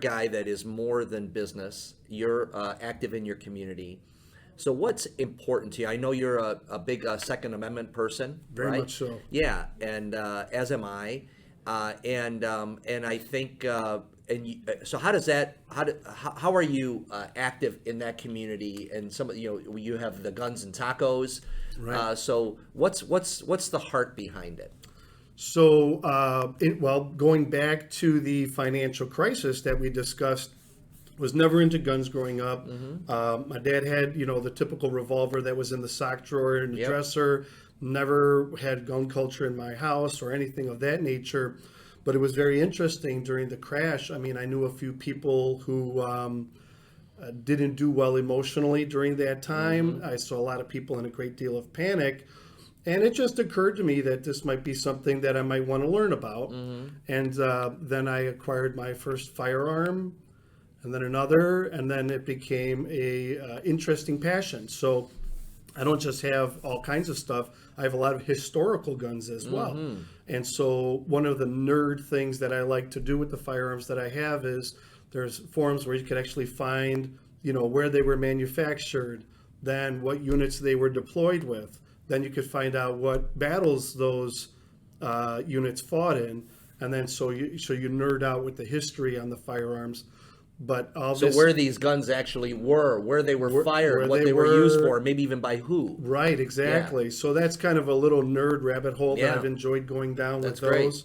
guy that is more than business. You're active in your community. So what's important to you? I know you're a big Second Amendment person, Very right? much so. Yeah, and as am I. And I think so. How does that? How are you active in that community? And some you have the Guns and Tacos. Right. So what's the heart behind it? So, going back to the financial crisis that we discussed, was never into guns growing up. My dad had, the typical revolver that was in the sock drawer in the Yep. dresser. Never had gun culture in my house or anything of that nature. But it was very interesting during the crash. I mean, I knew a few people who didn't do well emotionally during that time. I saw a lot of people in a great deal of panic. And it just occurred to me that this might be something that I might want to learn about. And then I acquired my first firearm, and then another, and then it became a interesting passion. So I don't just have all kinds of stuff. I have a lot of historical guns as well. And so one of the nerd things that I like to do with the firearms that I have is there's forums where you can actually find, where they were manufactured, then what units they were deployed with. Then you could find out what battles those units fought in, and then so you nerd out with the history on the firearms. But all So this, where these guns actually were, where they were fired, where what they they were used were- for, maybe even by who. right, exactly. So that's kind of a little nerd rabbit hole that Yeah. I've enjoyed going down That's with great. those.